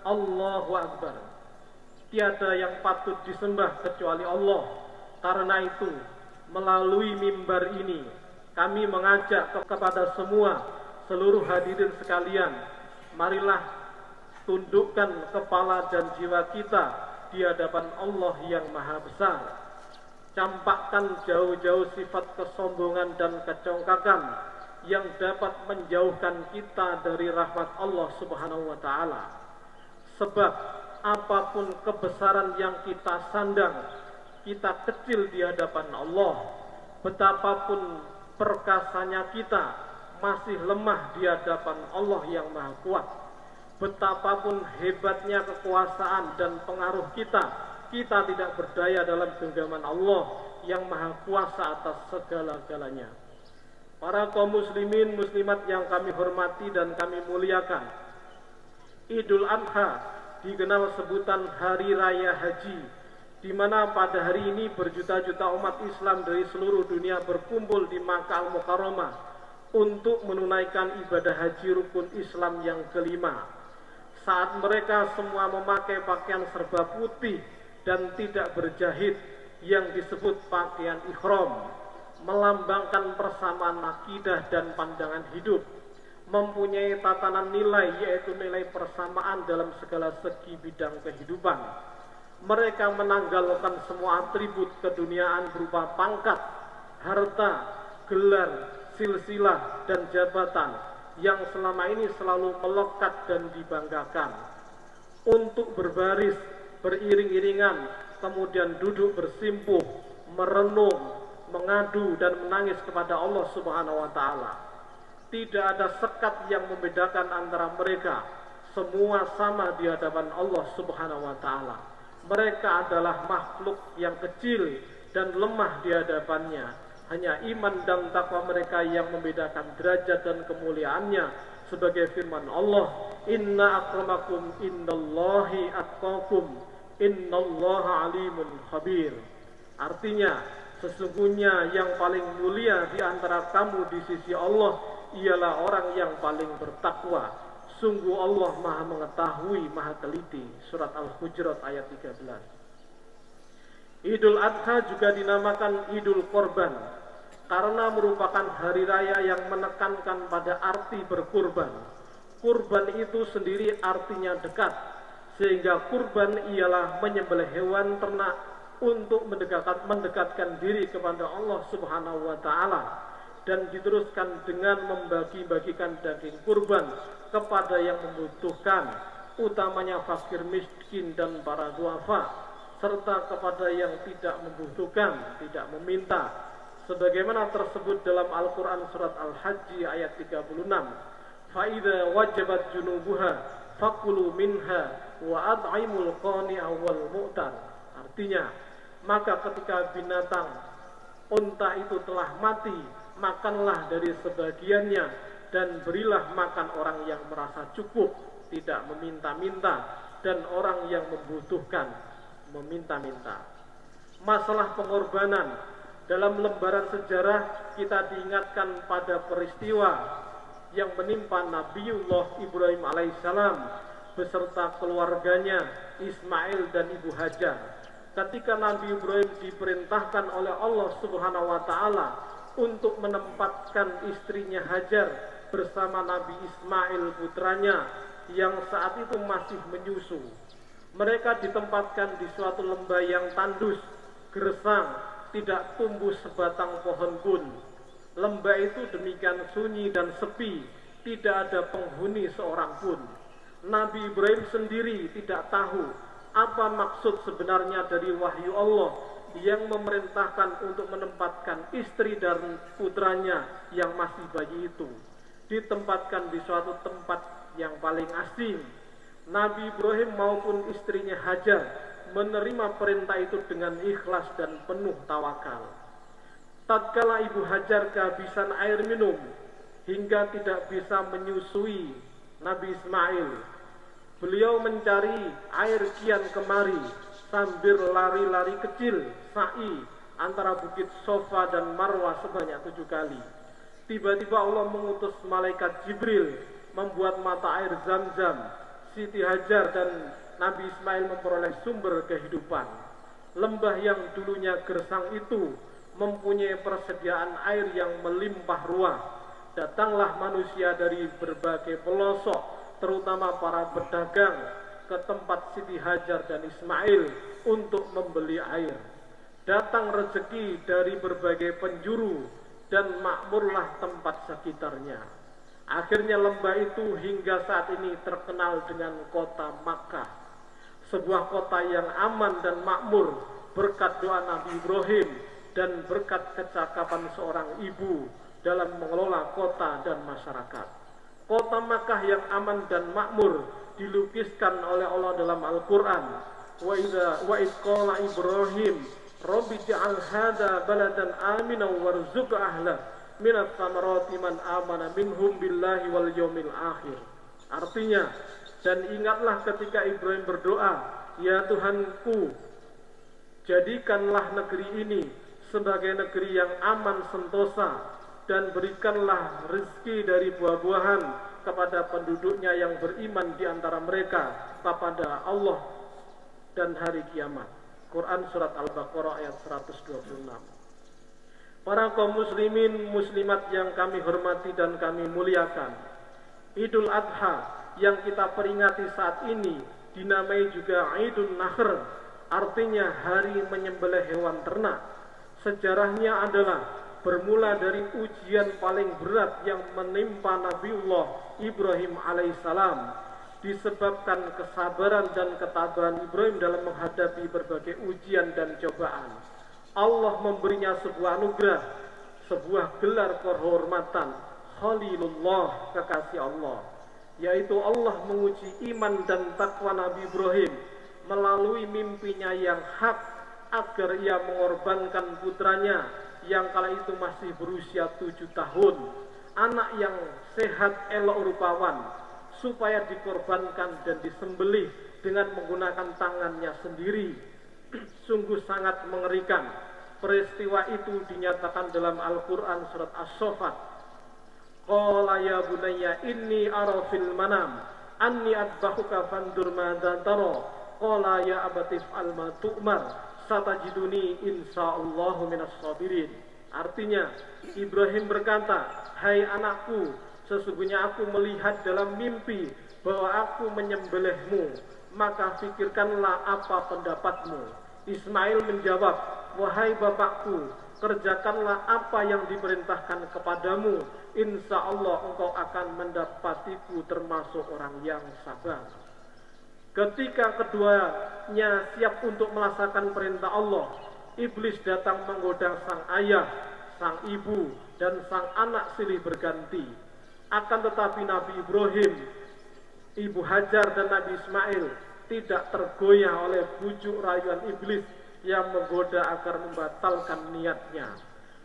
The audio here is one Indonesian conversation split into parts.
Allahu Akbar. Tiada yang patut disembah kecuali Allah. Karena itu, melalui mimbar ini, kami mengajak kepada seluruh hadirin sekalian, marilah tundukkan kepala dan jiwa kita di hadapan Allah yang Maha Besar. Campakkan jauh-jauh sifat kesombongan dan kecongkakan yang dapat menjauhkan kita dari rahmat Allah Subhanahu wa Ta'ala. Sebab apapun kebesaran yang kita sandang, kita kecil di hadapan Allah. Betapapun perkasanya kita, masih lemah di hadapan Allah yang Maha Kuat. Betapapun hebatnya kekuasaan dan pengaruh kita tidak berdaya dalam genggaman Allah yang Maha Kuasa atas segala-galanya. Para kaum muslimin muslimat yang kami hormati dan kami muliakan, Idul Adha dikenal sebutan Hari Raya Haji, di mana pada hari ini berjuta-juta umat Islam dari seluruh dunia berkumpul di Makkah Al-Mukarramah untuk menunaikan ibadah haji rukun Islam yang kelima. Saat mereka semua memakai pakaian serba putih dan tidak berjahit yang disebut pakaian ihram, melambangkan persamaan akidah dan pandangan hidup, mempunyai tatanan nilai, yaitu nilai persamaan dalam segala segi bidang kehidupan. Mereka menanggalkan semua atribut keduniaan berupa pangkat, harta, gelar, silsilah, dan jabatan yang selama ini selalu melekat dan dibanggakan, untuk berbaris, beriring-iringan, kemudian duduk bersimpuh, merenung, mengadu dan menangis kepada Allah Subhanahu wa Ta'ala. Tidak ada sekat yang membedakan antara mereka. Semua sama di hadapan Allah Subhanahu wa Ta'ala. Mereka adalah makhluk yang kecil dan lemah di hadapannya. Hanya iman dan takwa mereka yang membedakan derajat dan kemuliaannya, sebagai firman Allah, inna akramakum indallahi atqakum innallaha alimun khabir. Artinya, sesungguhnya yang paling mulia di antara kamu di sisi Allah ialah orang yang paling bertakwa. Sungguh Allah Maha mengetahui, Maha teliti. Surat Al-Hujurat ayat 13. Idul Adha juga dinamakan Idul Korban karena merupakan hari raya yang menekankan pada arti berkurban. Kurban itu sendiri artinya dekat, sehingga kurban ialah menyembelih hewan ternak untuk mendekatkan diri kepada Allah Subhanahu wa Ta'ala, dan diteruskan dengan membagi-bagikan daging kurban kepada yang membutuhkan, utamanya fakir miskin dan para duafa, serta kepada yang tidak membutuhkan, tidak meminta, sebagaimana tersebut dalam Al-Quran surat Al-Hajj ayat 36. Fa'idha wajabat junubuha fakulu minha wa ad'imul qani'a wal mu'tar. Artinya, maka ketika binatang unta itu telah mati, makanlah dari sebagiannya dan berilah makan orang yang merasa cukup, tidak meminta-minta, dan orang yang membutuhkan, meminta-minta. Masalah pengorbanan, dalam lembaran sejarah kita diingatkan pada peristiwa yang menimpa Nabiullah Ibrahim alaihissalam beserta keluarganya Ismail dan Ibu Hajar. Ketika Nabi Ibrahim diperintahkan oleh Allah Subhanahu wa Ta'ala untuk menempatkan istrinya Hajar bersama Nabi Ismail putranya yang saat itu masih menyusu. Mereka ditempatkan di suatu lembah yang tandus, gersang, tidak tumbuh sebatang pohon pun. Lembah itu demikian sunyi dan sepi, tidak ada penghuni seorang pun. Nabi Ibrahim sendiri tidak tahu apa maksud sebenarnya dari wahyu Allah yang memerintahkan untuk menempatkan istri dan putranya yang masih bayi itu ditempatkan di suatu tempat yang paling asing. Nabi Ibrahim maupun istrinya Hajar menerima perintah itu dengan ikhlas dan penuh tawakal. Tatkala Ibu Hajar kehabisan air minum hingga tidak bisa menyusui Nabi Ismail, beliau mencari air kian kemari sambil lari-lari kecil sa'i antara bukit Sofa dan Marwah sebanyak 7 kali. Tiba-tiba Allah mengutus malaikat Jibril membuat mata air Zam-Zam Siti Hajar dan Nabi Ismail memperoleh sumber kehidupan. Lembah yang dulunya gersang itu mempunyai persediaan air yang melimpah ruah. Datanglah manusia dari berbagai pelosok, terutama para pedagang, ke tempat Siti Hajar dan Ismail untuk membeli air. Datang rezeki dari berbagai penjuru dan makmurlah tempat sekitarnya. Akhirnya lembah itu hingga saat ini terkenal dengan kota Makkah, sebuah kota yang aman dan makmur berkat doa Nabi Ibrahim dan berkat kecakapan seorang ibu dalam mengelola kota dan masyarakat. Kota Makkah yang aman dan makmur dilukiskan oleh Allah dalam Al-Quran. Wa idh qala Ibrahim Rabbi ja'al hadha baladan aminan warzuq ahlah minat samarati man amana minhum billahi wal yawmil akhir. Artinya, dan ingatlah ketika Ibrahim berdoa, ya Tuhanku, jadikanlah negeri ini sebagai negeri yang aman sentosa dan berikanlah rezeki dari buah-buahan kepada penduduknya yang beriman di antara mereka kepada Allah dan hari kiamat. Quran Surat Al-Baqarah ayat 126. Para kaum muslimin muslimat yang kami hormati dan kami muliakan, Idul Adha yang kita peringati saat ini dinamai juga Idul Nahr, artinya hari menyembelih hewan ternak. Sejarahnya adalah bermula dari ujian paling berat yang menimpa Nabiullah Ibrahim alaihissalam, disebabkan kesabaran dan ketabahan Ibrahim dalam menghadapi berbagai ujian dan cobaan. Allah memberinya sebuah anugerah, sebuah gelar kehormatan, Khalilullah, kekasih Allah, yaitu Allah menguji iman dan takwa Nabi Ibrahim melalui mimpinya yang hak agar ia mengorbankan putranya yang kala itu masih berusia 7 tahun, anak yang sehat elok rupawan, supaya dikorbankan dan disembelih dengan menggunakan tangannya sendiri. Sungguh sangat mengerikan. Peristiwa itu dinyatakan dalam Al-Quran Surat As-Saffat. Qala ya bunayya inni ara fil manam anni adbahuka fandur madza tara. Qala ya abatif al ma tu'mar satajiduni insyaallahu minas sabirin. Artinya, Ibrahim berkata, hai anakku, sesungguhnya aku melihat dalam mimpi bahwa aku menyembelihmu, maka pikirkanlah apa pendapatmu. Ismail menjawab, wahai bapakku, kerjakanlah apa yang diperintahkan kepadamu, insya Allah engkau akan mendapatiku termasuk orang yang sabar. Ketika keduanya siap untuk melaksanakan perintah Allah, iblis datang menggoda sang ayah, sang ibu, dan sang anak silih berganti. Akan tetapi Nabi Ibrahim, Ibu Hajar dan Nabi Ismail tidak tergoyah oleh bujuk rayuan iblis yang menggoda agar membatalkan niatnya.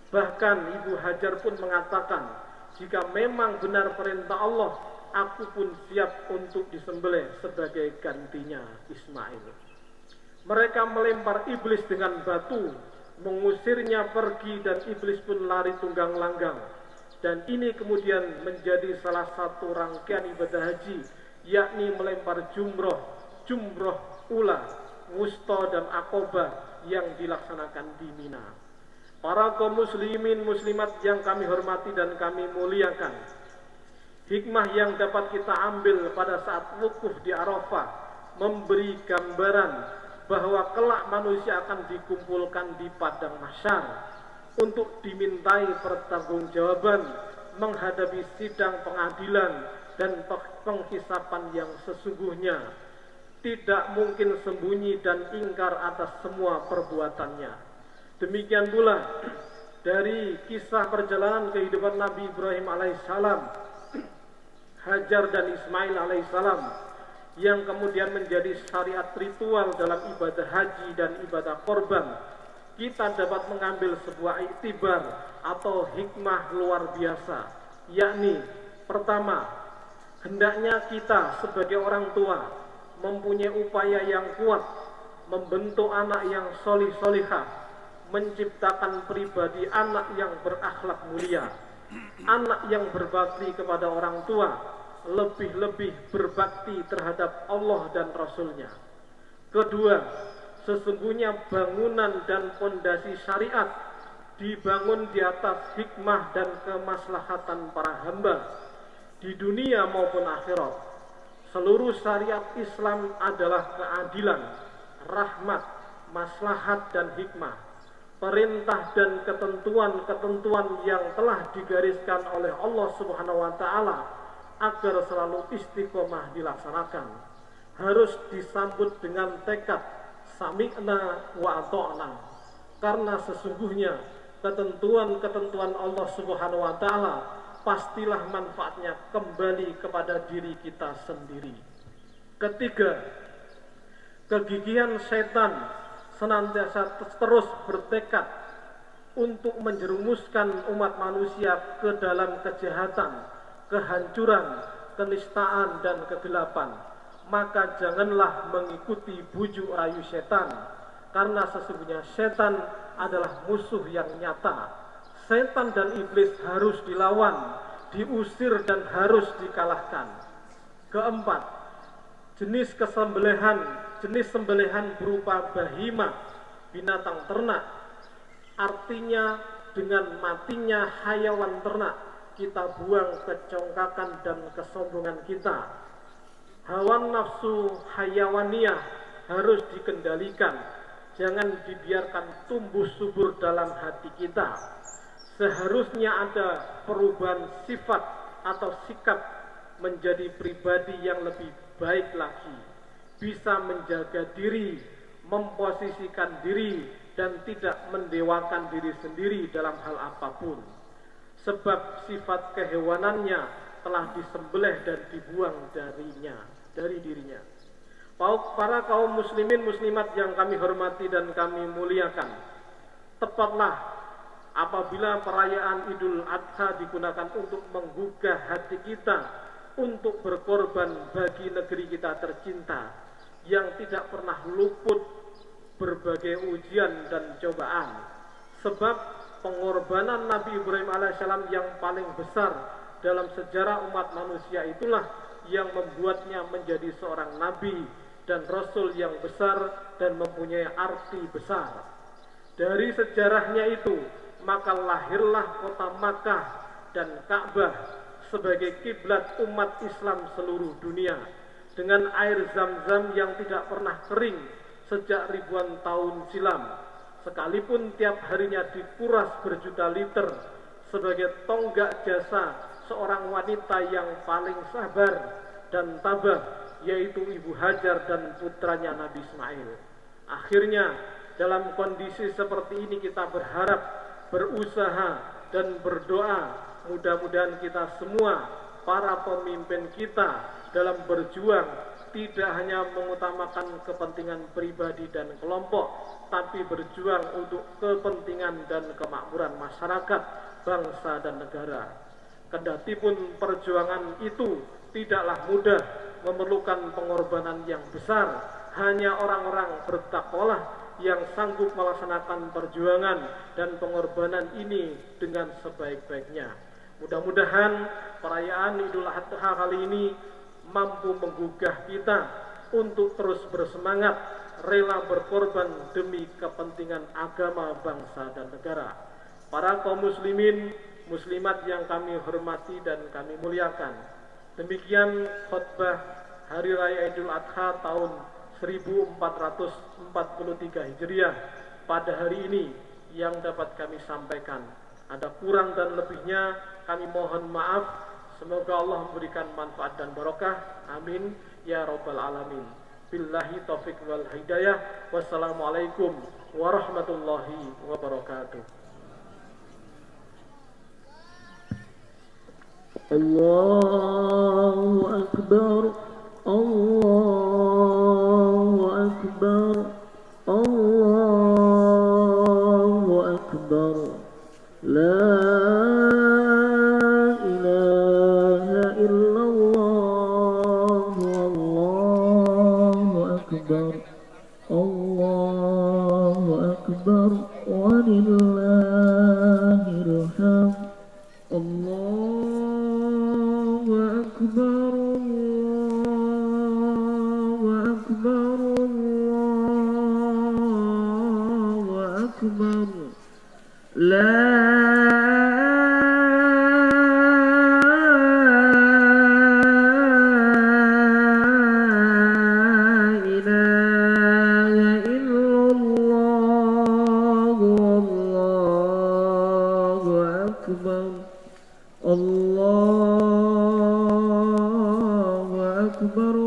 Bahkan Ibu Hajar pun mengatakan, jika memang benar perintah Allah, aku pun siap untuk disembelih sebagai gantinya Ismail. Mereka melempar iblis dengan batu, mengusirnya pergi, dan iblis pun lari tunggang langgang. Dan ini kemudian menjadi salah satu rangkaian ibadah haji, yakni melempar jumroh ula, wusta, dan akobah yang dilaksanakan di Mina. Para kaum muslimin muslimat yang kami hormati dan kami muliakan, hikmah yang dapat kita ambil pada saat wukuf di Arafah memberi gambaran bahwa kelak manusia akan dikumpulkan di padang mahsyar untuk dimintai pertanggungjawaban menghadapi sidang pengadilan dan penghisapan yang sesungguhnya. Tidak mungkin sembunyi dan ingkar atas semua perbuatannya. Demikian pula dari kisah perjalanan kehidupan Nabi Ibrahim alaihissalam, Hajar dan Ismail alaihissalam, yang kemudian menjadi syariat ritual dalam ibadah haji dan ibadah korban, kita dapat mengambil sebuah iktibar atau hikmah luar biasa, yakni pertama, hendaknya kita sebagai orang tua mempunyai upaya yang kuat membentuk anak yang solih-solihah, menciptakan pribadi anak yang berakhlak mulia, anak yang berbakti kepada orang tua, lebih-lebih berbakti terhadap Allah dan Rasul-Nya. Kedua, sesungguhnya bangunan dan pondasi syariat dibangun di atas hikmah dan kemaslahatan para hamba di dunia maupun akhirat. Seluruh syariat Islam adalah keadilan, rahmat, maslahat dan hikmah. Perintah dan ketentuan-ketentuan yang telah digariskan oleh Allah Subhanahu wa taala agar selalu istiqomah dilaksanakan harus disambut dengan tekad sami'na wa ata'na, karena sesungguhnya ketentuan-ketentuan Allah Subhanahu wa taala pastilah manfaatnya kembali kepada diri kita sendiri. Ketiga, kegigihan setan senantiasa terus bertekad untuk menjerumuskan umat manusia ke dalam kejahatan, kehancuran, kenistaan dan kegelapan. Maka janganlah mengikuti bujuk rayu setan, karena sesungguhnya setan adalah musuh yang nyata. Setan dan iblis harus dilawan, diusir dan harus dikalahkan. Keempat, jenis sembelihan berupa bahimah, binatang ternak. Artinya dengan matinya hayawan ternak, kita buang kecongkakan dan kesombongan kita. Hawa nafsu hayawaniyah harus dikendalikan, jangan dibiarkan tumbuh subur dalam hati kita. Seharusnya ada perubahan sifat atau sikap menjadi pribadi yang lebih baik lagi, bisa menjaga diri, memposisikan diri, dan tidak mendewakan diri sendiri dalam hal apapun. Sebab sifat kehewanannya telah disembelih dan dibuang dari dirinya. Para kaum muslimin muslimat yang kami hormati dan kami muliakan, tepatlah apabila perayaan Idul Adha digunakan untuk menggugah hati kita untuk berkorban bagi negeri kita tercinta yang tidak pernah luput berbagai ujian dan cobaan. Sebab pengorbanan Nabi Ibrahim alaihissalam yang paling besar dalam sejarah umat manusia itulah yang membuatnya menjadi seorang nabi dan rasul yang besar dan mempunyai arti besar. Dari sejarahnya itu, maka lahirlah kota Makkah dan Ka'bah sebagai kiblat umat Islam seluruh dunia, dengan air Zam-Zam yang tidak pernah kering sejak ribuan tahun silam, sekalipun tiap harinya dikuras berjuta liter, sebagai tonggak jasa seorang wanita yang paling sabar dan tabah, yaitu Ibu Hajar dan putranya Nabi Ismail. Akhirnya dalam kondisi seperti ini kita berharap, berusaha dan berdoa, mudah-mudahan kita semua, para pemimpin kita dalam berjuang tidak hanya mengutamakan kepentingan pribadi dan kelompok, tapi berjuang untuk kepentingan dan kemakmuran masyarakat, bangsa dan negara. Kendatipun perjuangan itu tidaklah mudah, memerlukan pengorbanan yang besar, hanya orang-orang bertakwalah yang sanggup melaksanakan perjuangan dan pengorbanan ini dengan sebaik-baiknya. Mudah-mudahan perayaan Idul Adha kali ini mampu menggugah kita untuk terus bersemangat, rela berkorban demi kepentingan agama, bangsa dan negara. Para kaum muslimin, muslimat yang kami hormati dan kami muliakan, demikian khutbah Hari Raya Idul Adha tahun 1443 Hijriah pada hari ini yang dapat kami sampaikan. Ada kurang dan lebihnya kami mohon maaf. Semoga Allah memberikan manfaat dan barokah. Amin ya rabbal alamin. Billahi taufiq wal hidayah. Wassalamualaikum warahmatullahi wabarakatuh. Allahu akbar, Allahu akbar, Allahu akbar. La ilaha illallah, Allahu akbar, Allahu akbar, walillahil hamd. Allahu akbar. إله إلا الله والله أكبر الله أكبر